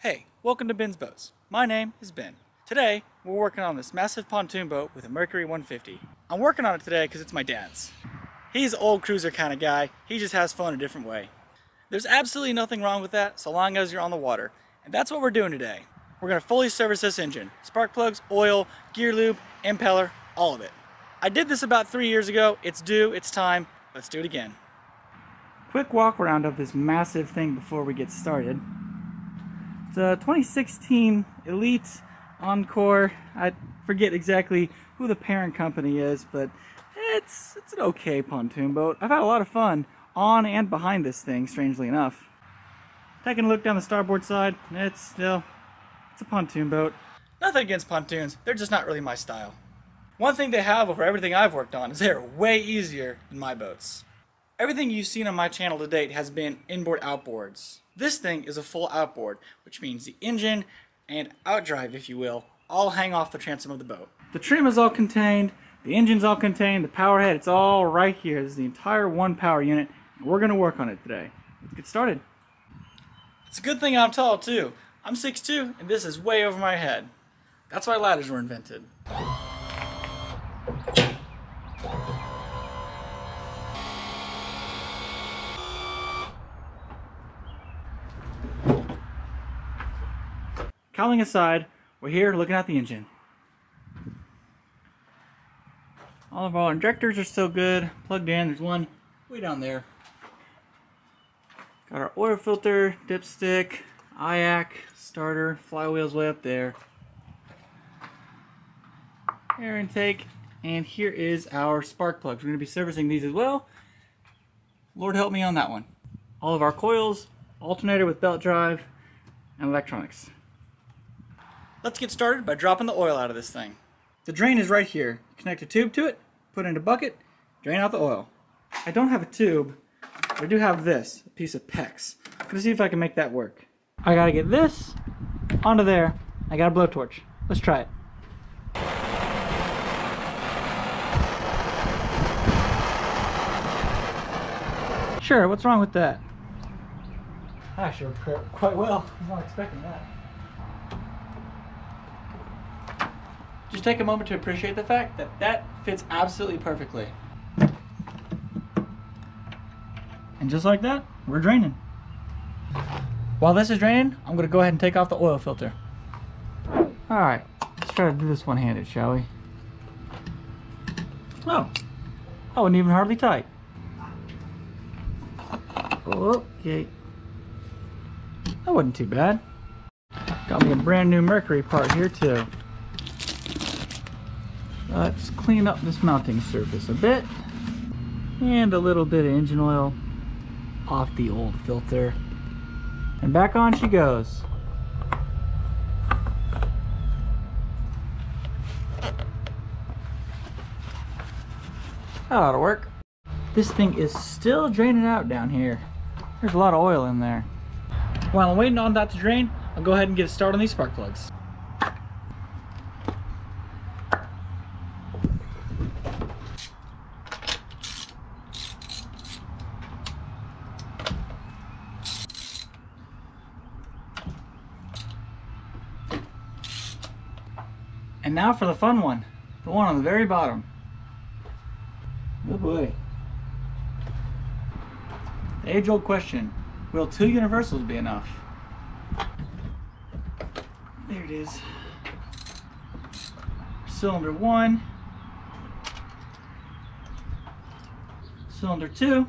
Hey, welcome to Ben's Boats. My name is Ben. Today, we're working on this massive pontoon boat with a Mercury 150. I'm working on it today because it's my dad's. He's an old cruiser kind of guy. He just has fun a different way. There's absolutely nothing wrong with that so long as you're on the water. And that's what we're doing today. We're going to fully service this engine. Spark plugs, oil, gear lube, impeller, all of it. I did this about 3 years ago. It's due, it's time. Let's do it again. Quick walk around of this massive thing before we get started. It's a 2016 Elite Encore. I forget exactly who the parent company is, but it's an okay pontoon boat. I've had a lot of fun on and behind this thing, strangely enough. Taking a look down the starboard side, it's a pontoon boat. Nothing against pontoons, they're just not really my style. One thing they have over everything I've worked on is they're way easier than my boats. Everything you've seen on my channel to date has been inboard outboards. This thing is a full outboard, which means the engine and outdrive, if you will, all hang off the transom of the boat. The trim is all contained, the engine's all contained, the power head, it's all right here. This is the entire one power unit, and we're going to work on it today. Let's get started. It's a good thing I'm tall too. I'm 6'2", and this is way over my head. That's why ladders were invented. Cowling aside, we're here looking at the engine. All of our injectors are still good, plugged in. There's one way down there. Got our oil filter, dipstick, IAC, starter, flywheel's way up there. Air intake, and here is our spark plugs. We're going to be servicing these as well. Lord help me on that one. All of our coils, alternator with belt drive, and electronics. Let's get started by dropping the oil out of this thing. The drain is right here. Connect a tube to it, put it in a bucket, drain out the oil. I don't have a tube, but I do have this, a piece of PEX. I'm gonna see if I can make that work. I gotta get this onto there. I got a blowtorch. Let's try it. Sure, what's wrong with that? Actually, worked quite well. I was not expecting that. Just take a moment to appreciate the fact that that fits absolutely perfectly. And just like that, we're draining. While this is draining, I'm going to go ahead and take off the oil filter. Alright, let's try to do this one-handed, shall we? Oh, that wasn't even hardly tight. Okay. That wasn't too bad. Got me a brand new Mercury part here too. Let's clean up this mounting surface a bit. And a little bit of engine oil off the old filter. And back on she goes. That ought to work. This thing is still draining out down here. There's a lot of oil in there. While I'm waiting on that to drain, I'll go ahead and get a start on these spark plugs. And now for the fun one, the one on the very bottom. Oh boy. The age-old question, will 2 universals be enough? There it is. Cylinder 1. Cylinder 2.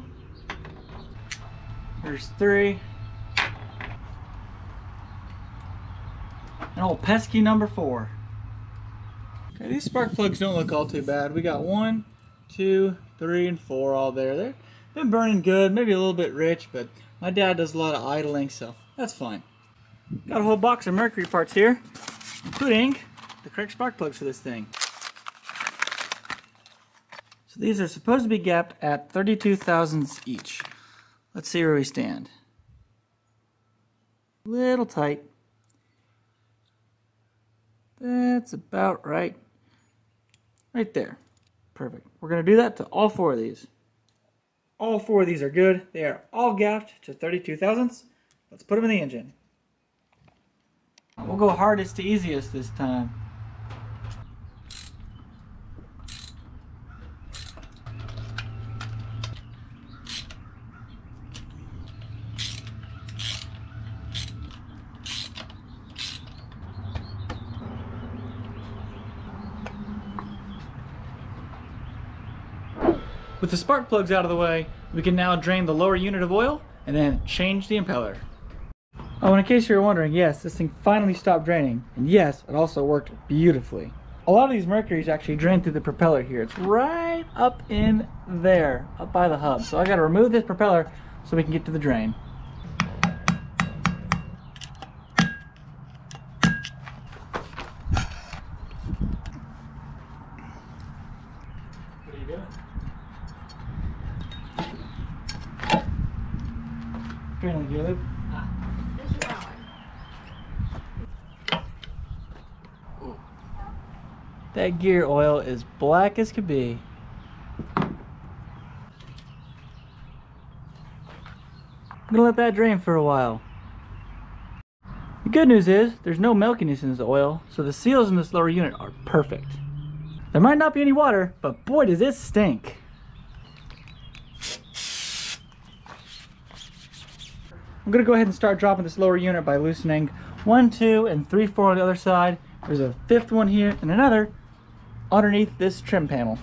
There's 3. And old pesky number 4. Okay, these spark plugs don't look all too bad. We got 1, 2, 3, and 4 all there. They've been burning good, maybe a little bit rich, but my dad does a lot of idling, so that's fine. Got a whole box of Mercury parts here, including the correct spark plugs for this thing. So these are supposed to be gapped at 32 thousandths each. Let's see where we stand. Little tight. That's about right. Right there. Perfect. We're going to do that to all 4 of these. All 4 of these are good. They are all gapped to 32 thousandths. Let's put them in the engine. We'll go hardest to easiest this time. With the spark plugs out of the way, we can now drain the lower unit of oil and then change the impeller. Oh, and in case you were wondering, yes, this thing finally stopped draining. And yes, it also worked beautifully. A lot of these Mercuries actually drain through the propeller here. It's right up in there, up by the hub. So I gotta remove this propeller so we can get to the drain. What are you doing? Draining the gear lube. That gear oil is black as could be. I'm gonna let that drain for a while. The good news is there's no milkiness in this oil, so the seals in this lower unit are perfect. There might not be any water, but boy does it stink. I'm gonna go ahead and start dropping this lower unit by loosening 1, 2, and 3, 4 on the other side. There's a 5th one here and another underneath this trim panel.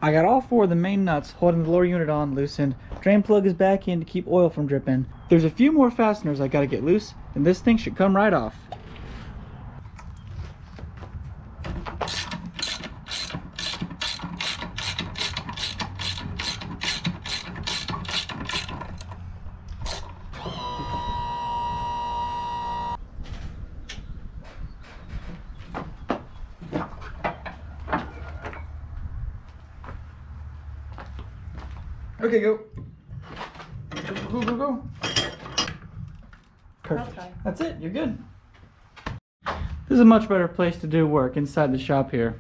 I got all 4 of the main nuts holding the lower unit on loosened. Drain plug is back in to keep oil from dripping. There's a few more fasteners I gotta get loose, and this thing should come right off. Okay, go. Go, go, go, go. Perfect. Okay. That's it, you're good. This is a much better place to do work inside the shop here.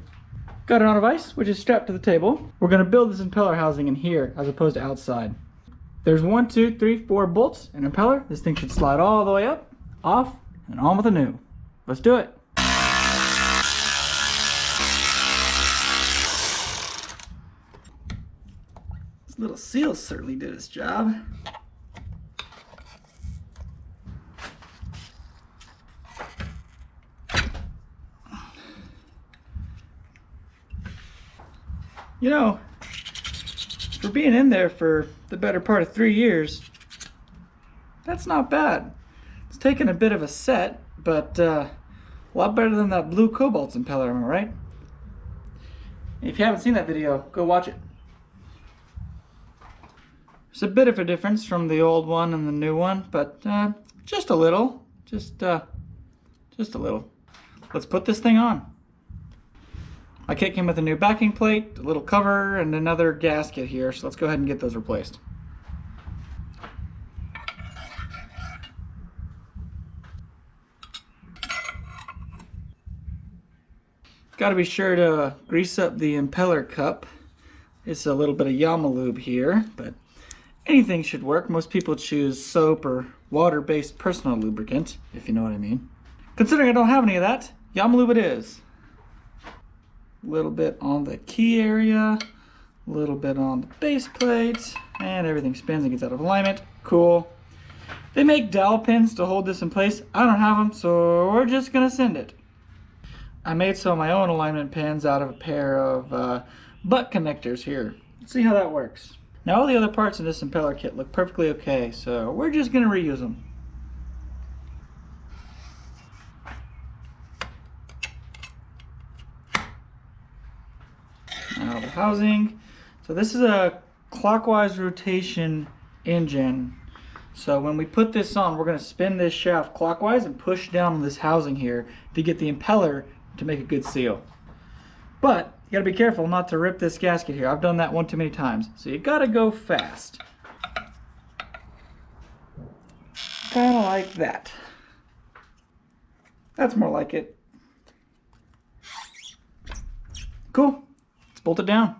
Got it on a vise, which is strapped to the table. We're gonna build this impeller housing in here as opposed to outside. There's 1, 2, 3, 4 bolts and impeller. This thing should slide all the way up, off, and on with a new. Let's do it. Little seal certainly did its job. You know, for being in there for the better part of 3 years, that's not bad. It's taken a bit of a set, but a lot better than that blue cobalt impeller, am I right? If you haven't seen that video, go watch it. It's a bit of a difference from the old one and the new one, but just a little. Just a little. Let's put this thing on. My kit came with a new backing plate, a little cover, and another gasket here, so let's go ahead and get those replaced. Got to be sure to grease up the impeller cup. It's a little bit of lube here, but anything should work. Most people choose soap or water-based personal lubricant, if you know what I mean. Considering I don't have any of that, lube it is. A little bit on the key area, a little bit on the base plate, and everything spins and gets out of alignment. Cool. They make dowel pins to hold this in place. I don't have them, so we're just gonna send it. I made some of my own alignment pins out of a pair of butt connectors here. Let's see how that works. Now all the other parts in this impeller kit look perfectly okay, so we're just gonna reuse them. Now the housing. So this is a clockwise rotation engine. So when we put this on, we're gonna spin this shaft clockwise and push down on this housing here to get the impeller to make a good seal. But you gotta be careful not to rip this gasket here. I've done that one too many times. So you gotta go fast. Kinda like that. That's more like it. Cool. Let's bolt it down.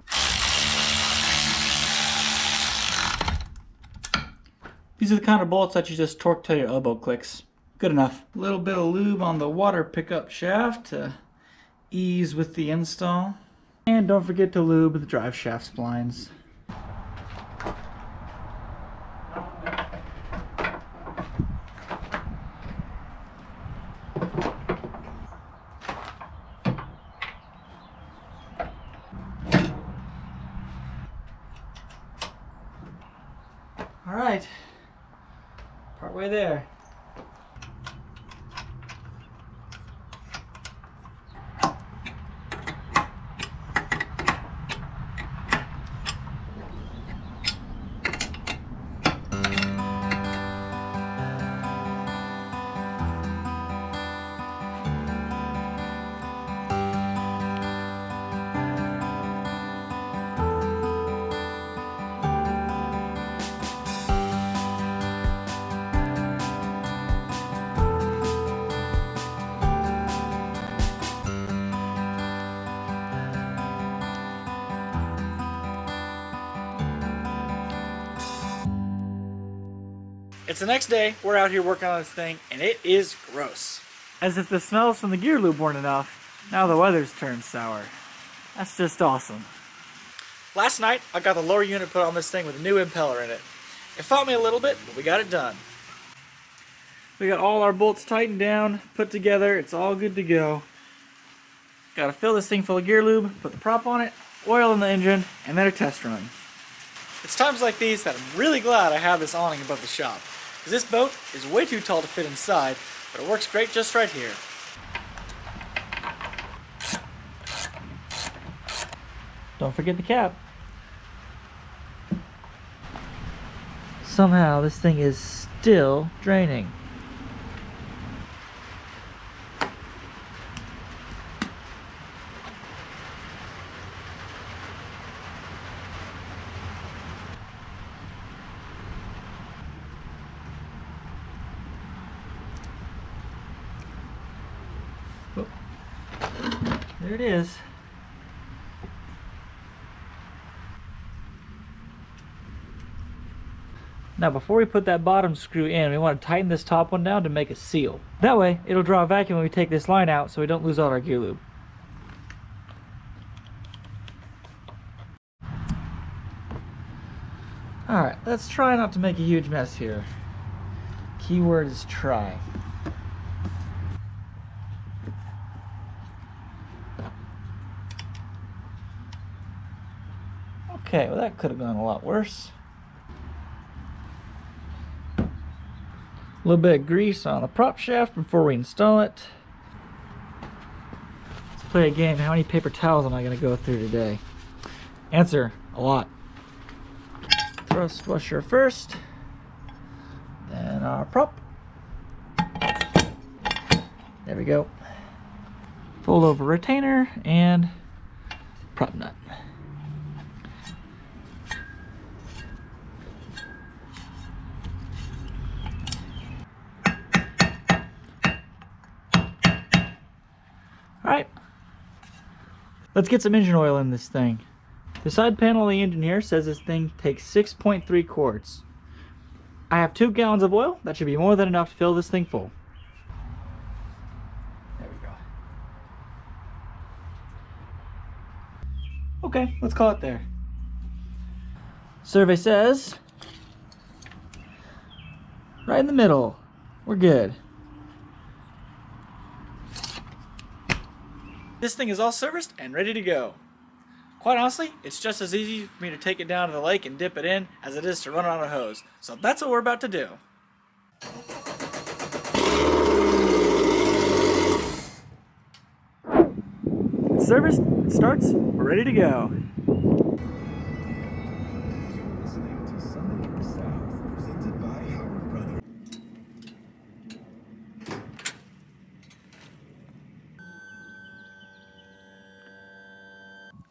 These are the kind of bolts that you just torque till your elbow clicks. Good enough. A little bit of lube on the water pickup shaft to ease with the install. And don't forget to lube the drive shaft splines. Alright, partway there. It's the next day, we're out here working on this thing, and it is gross. As if the smells from the gear lube weren't enough, now the weather's turned sour. That's just awesome. Last night, I got the lower unit put on this thing with a new impeller in it. It fought me a little bit, but we got it done. We got all our bolts tightened down, put together, it's all good to go. Gotta fill this thing full of gear lube, put the prop on it, oil in the engine, and then a test run. It's times like these that I'm really glad I have this awning above the shop. This boat is way too tall to fit inside, but it works great just right here. Don't forget the cap. Somehow this thing is still draining. There it is. Now before we put that bottom screw in, we want to tighten this top one down to make a seal. That way it'll draw a vacuum when we take this line out so we don't lose all our gear lube. Alright, let's try not to make a huge mess here. Keyword is try. Okay, well that could have gone a lot worse. A little bit of grease on the prop shaft before we install it. Let's play a game. How many paper towels am I going to go through today? Answer, a lot. Thrust washer first, then our prop. There we go. Fold over retainer and prop nut. Alright, let's get some engine oil in this thing. The side panel of the engine here says this thing takes 6.3 quarts. I have 2 gallons of oil. That should be more than enough to fill this thing full. There we go. Okay, let's call it there. Survey says right in the middle. We're good. This thing is all serviced and ready to go. Quite honestly, it's just as easy for me to take it down to the lake and dip it in as it is to run it on a hose. So that's what we're about to do. It's serviced, it starts, we're ready to go.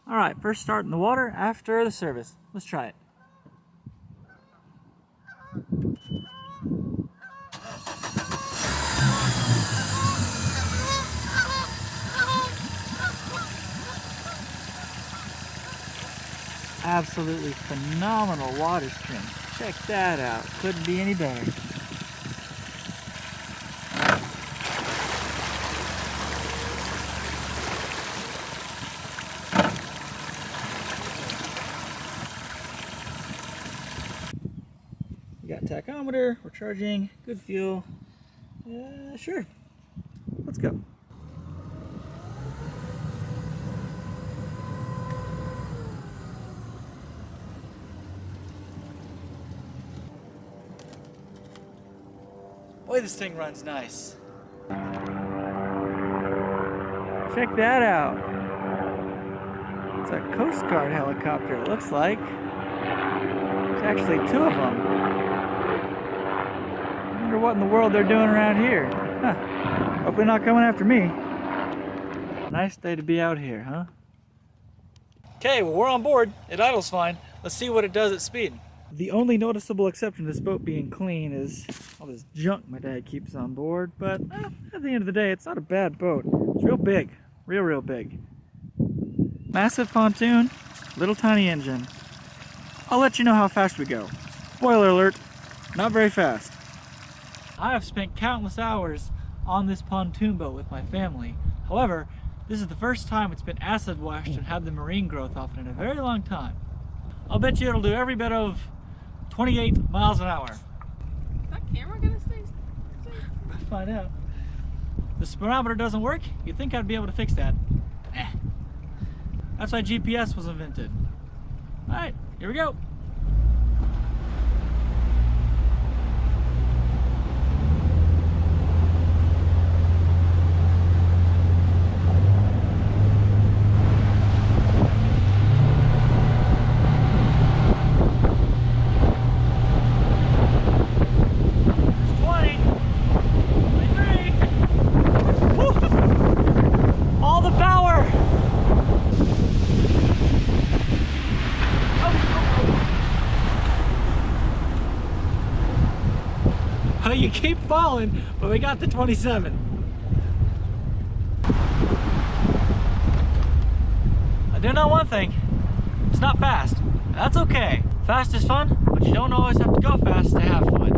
Alright, first start in the water after the service. Let's try it. Absolutely phenomenal water stream. Check that out. Couldn't be any better. We got tachometer, we're charging, good fuel. Sure. Let's go. Boy, this thing runs nice. Check that out. It's a Coast Guard helicopter, it looks like. There's actually two of them. I wonder what in the world they're doing around here. Huh. Hopefully not coming after me. Nice day to be out here, huh? Okay, well we're on board. It idles fine. Let's see what it does at speed. The only noticeable exception to this boat being clean is all this junk my dad keeps on board, but at the end of the day, it's not a bad boat. It's real big, real big. Massive pontoon, little tiny engine. I'll let you know how fast we go. Spoiler alert, not very fast. I have spent countless hours on this pontoon boat with my family. However, this is the first time it's been acid washed and had the marine growth off it in a very long time. I'll bet you it'll do every bit of 28 miles an hour. Is that camera gonna stay? Let's find out. The speedometer doesn't work. You'd think I'd be able to fix that. That's why GPS was invented. Alright, here we go. You keep falling, but we got to 27. I do know one thing, it's not fast. That's okay. Fast is fun, but you don't always have to go fast to have fun.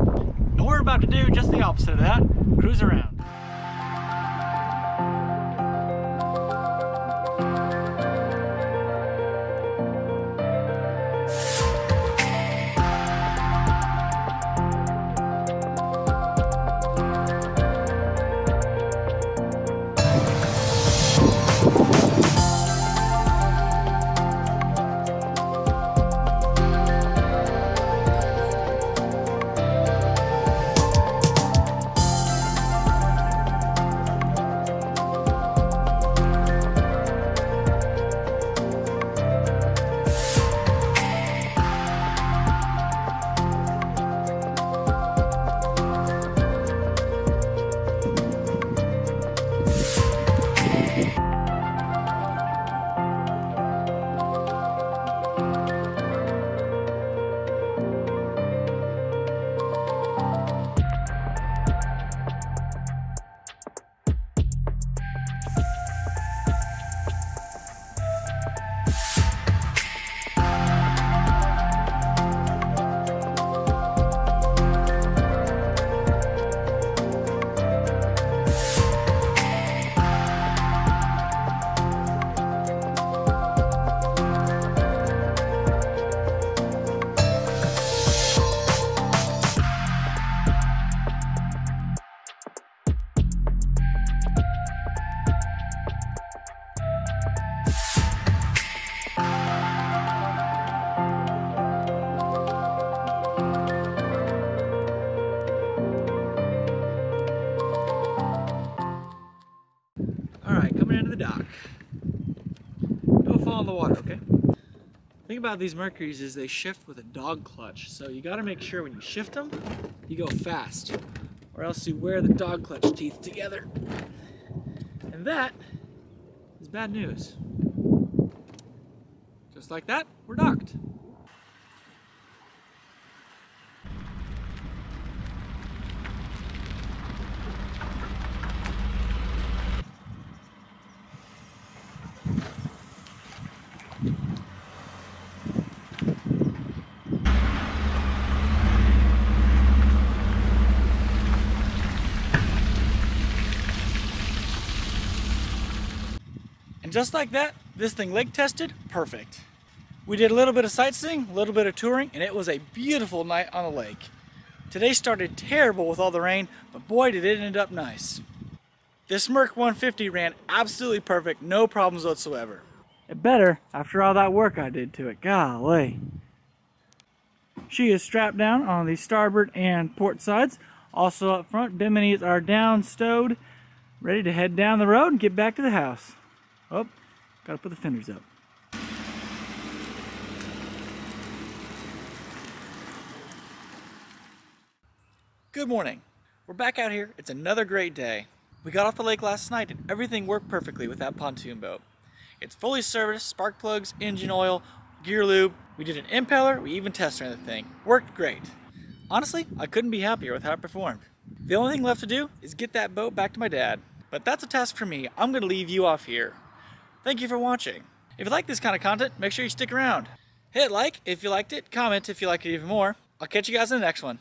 And we're about to do just the opposite of that, cruise around. Dock. Don't fall in the water, okay? The thing about these Mercuries is they shift with a dog clutch, so you gotta make sure when you shift them, you go fast, or else you wear the dog clutch teeth together. And that is bad news. Just like that, we're docked. just like that, this thing lake tested perfect. We did a little bit of sightseeing, a little bit of touring, and it was a beautiful night on the lake. Today started terrible with all the rain, but boy did it end up nice. This Merc 150 ran absolutely perfect, no problems whatsoever. It better after all that work I did to it, golly. She is strapped down on the starboard and port sides. Also up front, biminis are down, stowed, ready to head down the road and get back to the house. Oh, gotta put the fenders up. Good morning. We're back out here. It's another great day. We got off the lake last night and everything worked perfectly with that pontoon boat. It's fully serviced, spark plugs, engine oil, gear lube. We did an impeller, we even tested ran the thing. Worked great. Honestly, I couldn't be happier with how it performed. The only thing left to do is get that boat back to my dad. But that's a task for me. I'm gonna leave you off here. Thank you for watching. If you like this kind of content, make sure you stick around. Hit like if you liked it, comment if you like it even more. I'll catch you guys in the next one.